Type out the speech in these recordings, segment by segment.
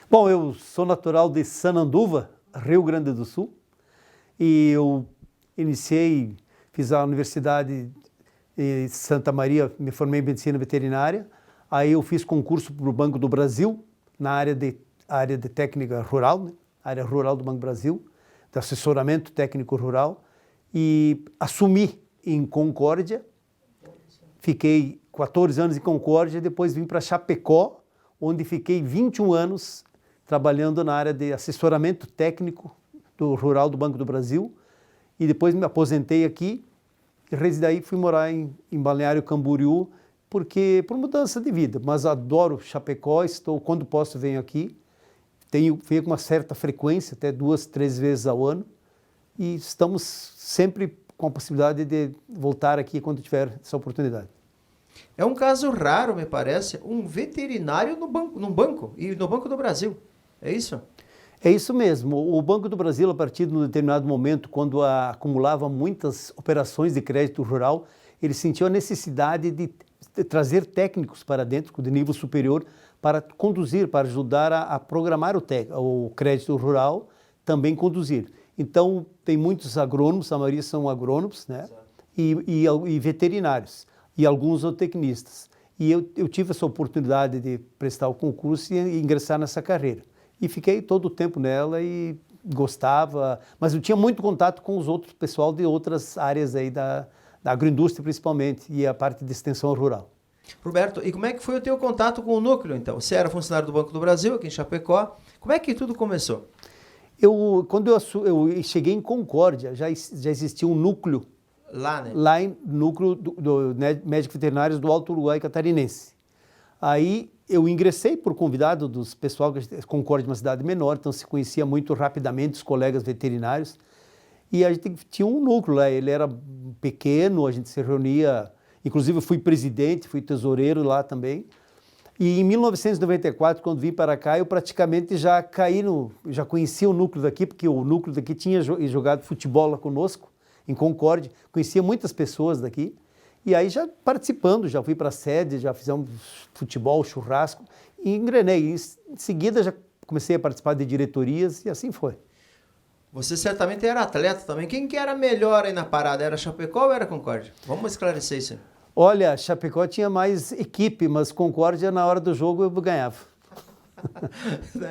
Bom, eu sou natural de Sananduva, Rio Grande do Sul, e eu fiz a universidade em Santa Maria, me formei em medicina veterinária, aí eu fiz concurso para o Banco do Brasil, na área de técnica rural, né? Área rural do Banco do Brasil, de assessoramento técnico rural, e assumi em Concórdia, fiquei 14 anos em Concórdia, depois vim para Chapecó, onde fiquei 21 anos trabalhando na área de assessoramento técnico do rural do Banco do Brasil, e depois me aposentei aqui, e daí fui morar em Balneário Camboriú, por mudança de vida, mas adoro Chapecó, quando posso venho aqui, venho com uma certa frequência, até 2, 3 vezes ao ano, e estamos sempre com a possibilidade de voltar aqui quando tiver essa oportunidade. É um caso raro, me parece, um veterinário num banco, e no Banco do Brasil, é isso? É isso mesmo. O Banco do Brasil, a partir de um determinado momento, quando acumulava muitas operações de crédito rural, ele sentiu a necessidade de trazer técnicos para dentro, de nível superior, para conduzir, para ajudar a programar o crédito rural, também conduzir. Então, tem muitos agrônomos, a maioria são agrônomos, né? E veterinários, e alguns zootecnistas. E eu tive essa oportunidade de prestar o concurso e ingressar nessa carreira. E fiquei todo o tempo nela e gostava, mas eu tinha muito contato com os outros pessoal de outras áreas aí da agroindústria principalmente e a parte de extensão rural. Roberto, e como é que foi o teu contato com o núcleo, então? Você era funcionário do Banco do Brasil, aqui em Chapecó. Como é que tudo começou? Quando eu cheguei em Concórdia, já existia um núcleo lá, né? Lá em núcleo né, médicos veterinários do Alto Uruguai Catarinense. Aí eu ingressei por convidado dos pessoal que Concórdia é uma cidade menor, então se conhecia muito rapidamente os colegas veterinários. E a gente tinha um núcleo lá, ele era pequeno, a gente se reunia, inclusive eu fui presidente, fui tesoureiro lá também. E em 1994, quando vim para cá, eu praticamente já já conhecia o núcleo daqui, porque o núcleo daqui tinha jogado futebol lá conosco, em Concórdia, conhecia muitas pessoas daqui. E aí já participando, já fui para a sede, já fizemos futebol, churrasco, e engrenei. Em seguida já comecei a participar de diretorias e assim foi. Você certamente era atleta também. Quem que era melhor aí na parada? Era Chapecó ou era Concórdia? Vamos esclarecer isso aí. Olha, Chapecó tinha mais equipe, mas Concórdia, na hora do jogo, eu ganhava.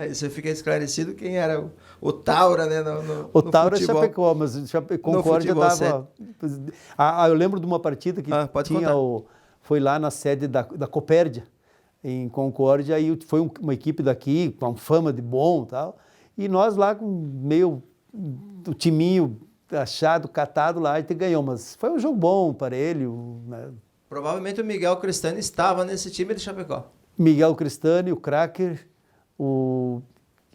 Você fica esclarecido quem era o Taura, né? O Taura é Chapecó, mas Concórdia estava... eu lembro de uma partida que foi lá na sede da Copérdia, em Concórdia, e foi uma equipe daqui, com fama de bom e tal, e nós lá com o timinho achado, catado lá, a gente ganhou, mas foi um jogo bom para ele. Né? Provavelmente o Miguel Cristani estava nesse time de Chapecó. Miguel Cristani, o Cracker,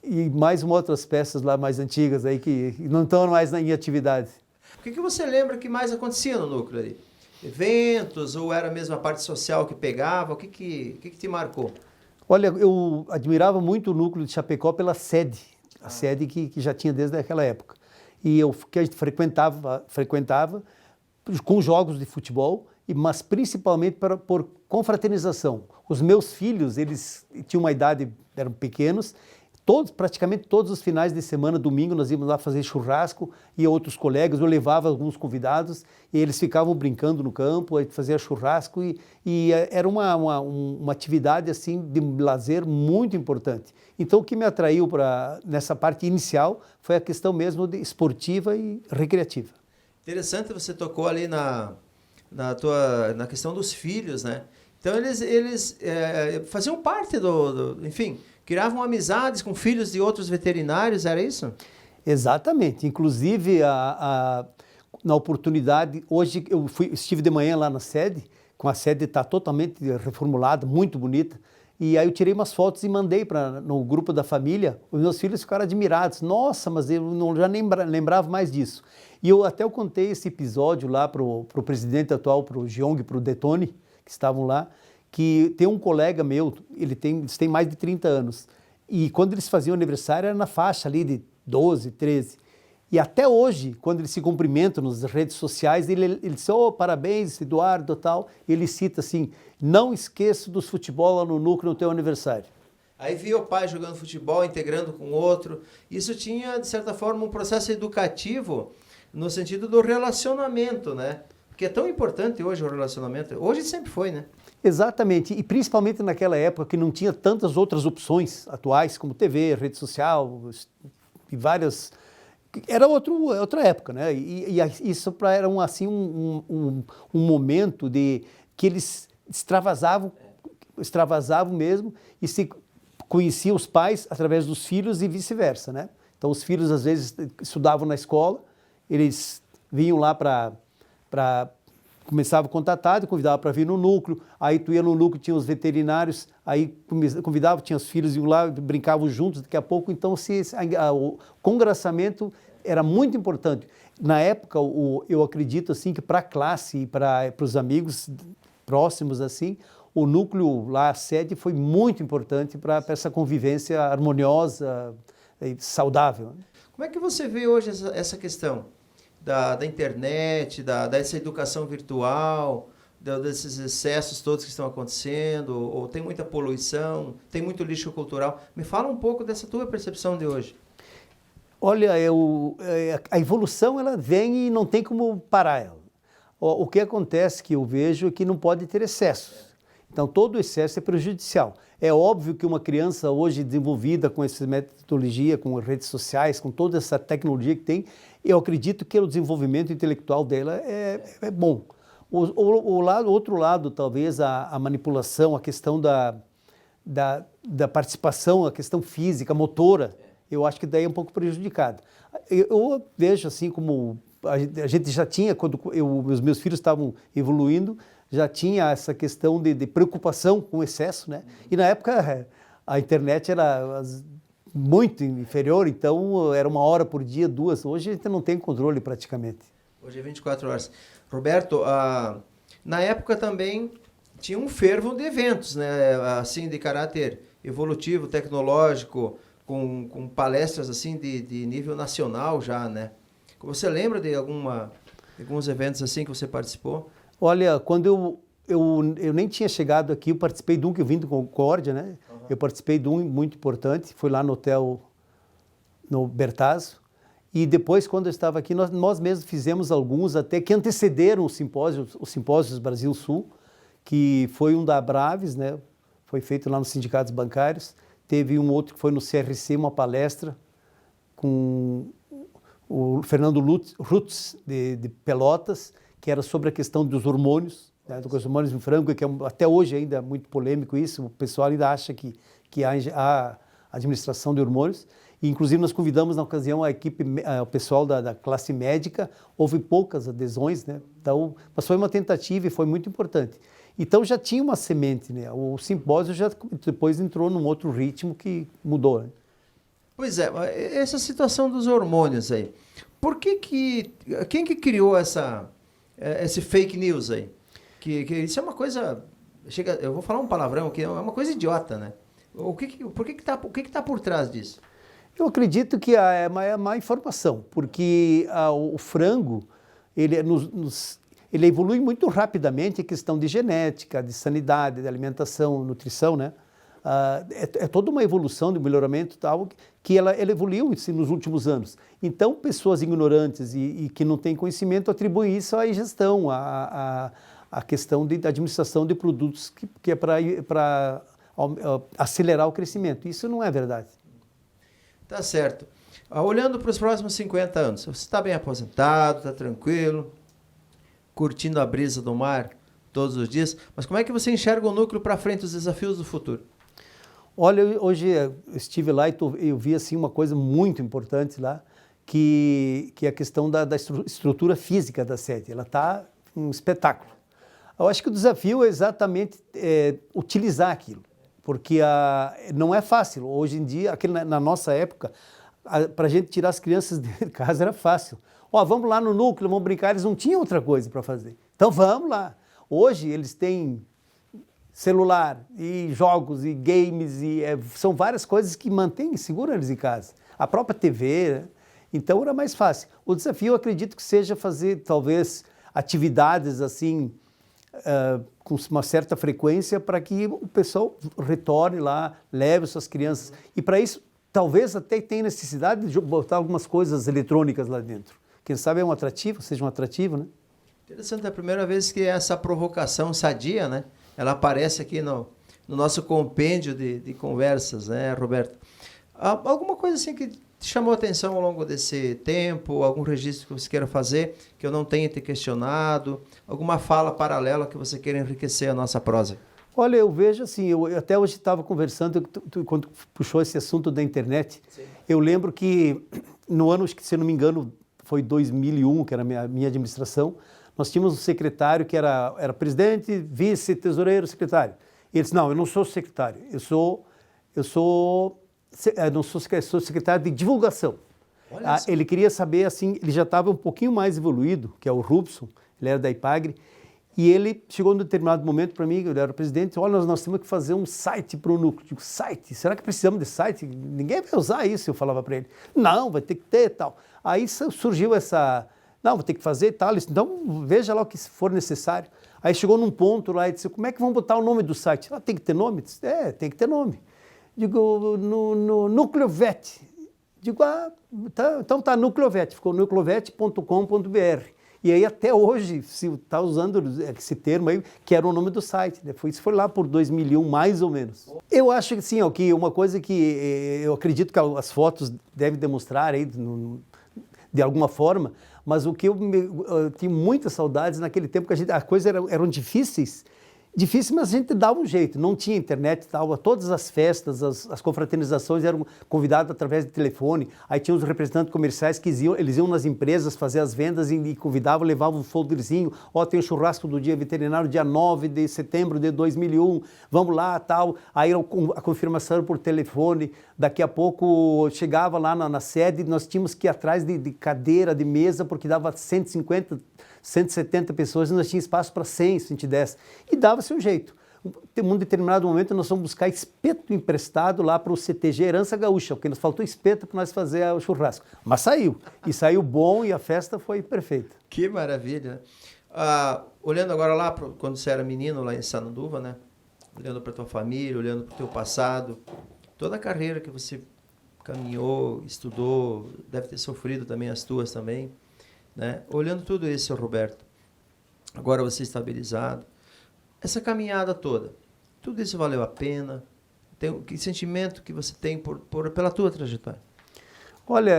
e mais outras peças lá mais antigas aí que não estão mais em atividade. O que você lembra que mais acontecia no núcleo ali? Eventos ou era mesmo a parte social que pegava? O que te marcou? Olha, eu admirava muito o núcleo de Chapecó pela sede, a sede que já tinha desde aquela época. E que a gente frequentava com jogos de futebol, mas principalmente por confraternização. Os meus filhos, eles tinham uma idade, eram pequenos, praticamente todos os finais de semana, domingo, nós íamos lá fazer churrasco, e outros colegas, eu levava alguns convidados, e eles ficavam brincando no campo, a gente fazia churrasco, e era uma atividade assim, de lazer muito importante. Então o que me atraiu nessa parte inicial foi a questão mesmo de esportiva e recreativa. Interessante, você tocou ali na questão dos filhos, né? Então eles faziam parte enfim, criavam amizades com filhos de outros veterinários, era isso? Exatamente. Inclusive, na oportunidade, hoje estive de manhã lá na sede, com a sede está totalmente reformulada, muito bonita, e aí eu tirei umas fotos e mandei no grupo da família. Os meus filhos ficaram admirados. Nossa, mas eu já nem lembrava mais disso. E eu contei esse episódio lá para o presidente atual, para o Giong, para o Detone, que estavam lá, que tem um colega meu, eles têm mais de 30 anos, e quando eles faziam aniversário era na faixa ali de 12, 13. E até hoje, quando eles se cumprimentam nas redes sociais, ele diz, parabéns, Eduardo, tal. Ele cita assim, não esqueça dos futebol lá no núcleo no teu aniversário. Aí via o pai jogando futebol, integrando com o outro. Isso tinha, de certa forma, um processo educativo no sentido do relacionamento, né? Porque é tão importante hoje o relacionamento. Hoje sempre foi, né? Exatamente, e principalmente naquela época que não tinha tantas outras opções atuais, como TV, rede social e várias... Era outra época, né? Isso era um momento de que eles extravasavam mesmo e se conheciam os pais através dos filhos e vice-versa, né? Então os filhos às vezes estudavam na escola, eles vinham lá começava contatado, convidava para vir no núcleo, aí tu ia no núcleo, tinha os veterinários, aí convidava, tinha os filhos, iam lá, brincavam juntos, daqui a pouco, então o congraçamento era muito importante. Na época, eu acredito assim que para a classe e para os amigos próximos, assim, o núcleo lá, a sede, foi muito importante para essa convivência harmoniosa e saudável. Como é que você vê hoje essa questão da internet, dessa educação virtual, desses excessos todos que estão acontecendo, ou tem muita poluição, tem muito lixo cultural? Me fala um pouco dessa tua percepção de hoje. Olha, a evolução ela vem e não tem como parar ela. O que acontece que eu vejo é que não pode ter excesso. Então, todo excesso é prejudicial. É óbvio que uma criança hoje desenvolvida com essa metodologia, com redes sociais, com toda essa tecnologia que tem, eu acredito que o desenvolvimento intelectual dela é bom. Outro lado, talvez, a manipulação, a questão da participação, a questão física, motora, eu acho que daí é um pouco prejudicado. Eu vejo assim como a gente já tinha, quando os meus filhos estavam evoluindo, já tinha essa questão de preocupação com o excesso, né? E na época a internet era muito inferior, então era 1 hora por dia, 2. Hoje a gente não tem controle praticamente. Hoje é 24 horas. Roberto, na época também tinha um fervo de eventos, né? Assim, de caráter evolutivo, tecnológico, com palestras assim de nível nacional já, né? Você lembra de alguns eventos assim que você participou? Olha, quando eu nem tinha chegado aqui, eu participei de um que eu vim do Concórdia, né? Uhum. Eu participei de um muito importante, foi lá no hotel, no Bertazzo. E depois, quando eu estava aqui, nós mesmos fizemos alguns até que antecederam os simpósios Brasil Sul, que foi um da Abraves, né? Foi feito lá nos sindicatos bancários. Teve um outro que foi no CRC, uma palestra com o Fernando Rutz, de Pelotas, que era sobre a questão dos hormônios, né, dos hormônios em frango, que até hoje ainda é muito polêmico isso, o pessoal ainda acha que há administração de hormônios, e inclusive nós convidamos na ocasião a equipe, o pessoal da classe médica, houve poucas adesões, né, então, mas foi uma tentativa e foi muito importante. Então já tinha uma semente, né, o simpósio já depois entrou num outro ritmo que mudou, né? Pois é, essa situação dos hormônios aí, quem que criou esse fake news aí? Que isso é uma coisa, eu vou falar um palavrão, que é uma coisa idiota, né? Por que está por trás disso? Eu acredito que é má informação, porque o frango, ele evolui muito rapidamente, a questão de genética, de sanidade, de alimentação, nutrição, né? É toda uma evolução de melhoramento tal, que ela evoluiu nos últimos anos. Então, pessoas ignorantes e que não têm conhecimento atribuem isso à ingestão, à questão da administração de produtos que é para acelerar o crescimento. Isso não é verdade. Tá certo. Olhando para os próximos 50 anos, você está bem aposentado, está tranquilo, curtindo a brisa do mar todos os dias, mas como é que você enxerga o núcleo para frente, os desafios do futuro? Olha, hoje eu estive lá e eu vi assim, uma coisa muito importante lá, que é a questão da estrutura física da sede. Ela está um espetáculo. Eu acho que o desafio é exatamente utilizar aquilo, porque não é fácil. Hoje em dia, na nossa época, para a gente tirar as crianças de casa era fácil. Vamos lá no núcleo, vamos brincar. Eles não tinham outra coisa para fazer. Então vamos lá. Hoje eles têm celular e jogos e games e são várias coisas que mantêm, seguram eles em casa. A própria TV, né? Então era mais fácil. O desafio, eu acredito que seja fazer talvez atividades assim com uma certa frequência para que o pessoal retorne lá, leve suas crianças. E para isso, talvez até tenha necessidade de botar algumas coisas eletrônicas lá dentro. Quem sabe é um atrativo, seja um atrativo, né? Interessante, é a primeira vez que essa provocação sadia, né? Ela aparece aqui no nosso compêndio de conversas, né, Roberto? Alguma coisa assim que te chamou a atenção ao longo desse tempo, algum registro que você queira fazer, que eu não tenha te questionado, alguma fala paralela que você queira enriquecer a nossa prosa? Olha, eu vejo assim, eu até hoje estava conversando, quando puxou esse assunto da internet, sim, eu lembro que no ano, se não me engano, foi 2001, que era a minha administração, nós tínhamos um secretário que era presidente, vice, tesoureiro, secretário. Ele disse, não, eu não sou secretário, eu sou secretário de divulgação. Ele queria saber, assim, ele já estava um pouquinho mais evoluído, que é o Rubson, ele era da IPAGRE, e ele chegou num determinado momento para mim, ele era o presidente, olha, nós temos que fazer um site para o núcleo. Eu digo, site? Será que precisamos de site? Ninguém vai usar isso, eu falava para ele. Não, vai ter que ter e tal. Aí surgiu essa, não, vou ter que fazer e tal, então veja lá o que for necessário. Aí chegou num ponto lá e disse, como é que vamos botar o nome do site? Tem que ter nome? Disse, tem que ter nome. Digo, no Núcleo VET. Digo, então tá, Núcleo VET, ficou núcleovet.com.br. E aí até hoje se está usando esse termo aí, que era o nome do site, né? Isso foi lá por 2001, mais ou menos. Eu acho que sim, que uma coisa que eu acredito que as fotos devem demonstrar aí, de alguma forma, mas o que eu tinha muitas saudades naquele tempo, que as coisas eram difíceis, mas a gente dava um jeito, não tinha internet, todas as festas, as confraternizações eram convidadas através de telefone, aí tinha os representantes comerciais que eles iam nas empresas fazer as vendas e convidavam, levavam um folderzinho, tem o churrasco do dia veterinário, dia 9 de setembro de 2001, vamos lá, tal, aí a confirmação era por telefone, daqui a pouco chegava lá na sede, nós tínhamos que ir atrás de cadeira, de mesa, porque dava 150, 170 pessoas e nós tínhamos espaço para 100, 110. E dava-se um jeito. Em um determinado momento nós fomos buscar espeto emprestado lá para o CTG Herança Gaúcha, porque nos faltou espeto para nós fazer o churrasco. Mas saiu. E saiu bom e a festa foi perfeita. Que maravilha. Olhando agora lá, quando você era menino lá em Sananduva, né? Olhando para tua família, olhando para o teu passado, toda a carreira que você caminhou, estudou, deve ter sofrido também as tuas também. Né? Olhando tudo isso, Roberto, agora você estabilizado, essa caminhada toda, tudo isso valeu a pena? Que sentimento que você tem pela tua trajetória? Olha,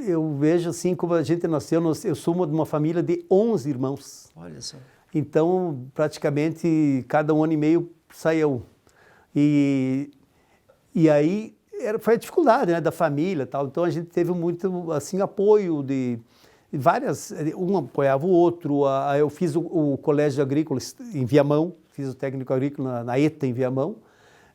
eu vejo assim, como a gente nasceu, eu sou de uma família de 11 irmãos. Olha só. Então, praticamente, cada 1 ano e meio saía um. E aí, foi a dificuldade, né, da família e tal. Então, a gente teve muito, assim, apoio de várias, um apoiava o outro. Eu fiz o colégio agrícola em Viamão, fiz o técnico agrícola na ETA em Viamão.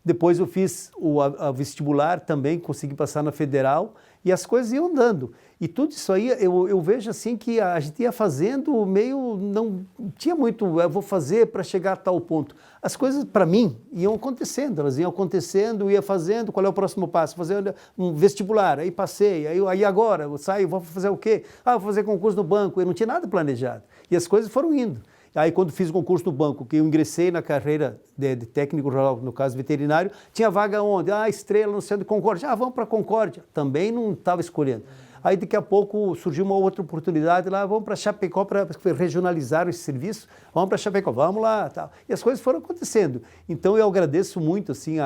Depois eu fiz o vestibular também, consegui passar na Federal e as coisas iam andando. E tudo isso aí eu vejo assim que a gente ia fazendo meio, não tinha muito, eu vou fazer para chegar a tal ponto. As coisas para mim iam acontecendo, elas iam acontecendo, ia fazendo, qual é o próximo passo? Fazer um vestibular, aí passei, aí agora eu saio, vou fazer o quê? Vou fazer concurso no banco, eu não tinha nada planejado. E as coisas foram indo. Aí, quando fiz o concurso no banco, que eu ingressei na carreira de técnico rural, no caso veterinário, tinha vaga onde? Estrela, no centro de Concórdia. Vamos para Concórdia. Também não estava escolhendo. Aí, daqui a pouco, surgiu uma outra oportunidade lá, vamos para Chapecó para regionalizar esse serviço, vamos para Chapecó, vamos lá. Tal. E as coisas foram acontecendo. Então, eu agradeço muito assim,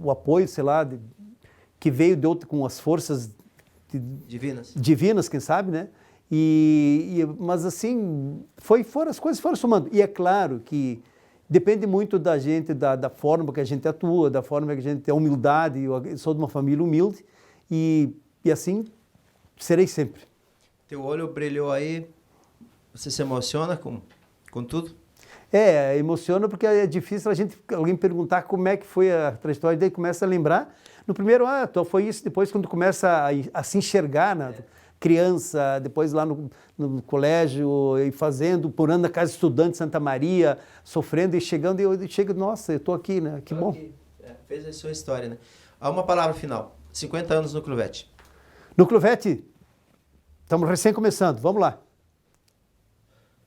o apoio, sei lá, que veio com as forças divinas, quem sabe, né? Mas assim, as coisas foram somando. E é claro que depende muito da gente, da forma que a gente atua, da forma que a gente tem a humildade. Eu sou de uma família humilde e assim serei sempre. Teu olho brilhou aí, você se emociona com tudo? Emociona porque é difícil alguém perguntar como é que foi a trajetória, daí começa a lembrar. No primeiro, então foi isso, depois quando começa a se enxergar, né? Criança, depois lá no colégio, e fazendo, morando na casa de estudante de Santa Maria, sofrendo e chegando, e eu chego, nossa, eu estou aqui, né? Que bom. Aqui. Fez a sua história, né? Uma palavra final, 50 anos no Núcleo VET. Núcleo VET, estamos recém começando, vamos lá.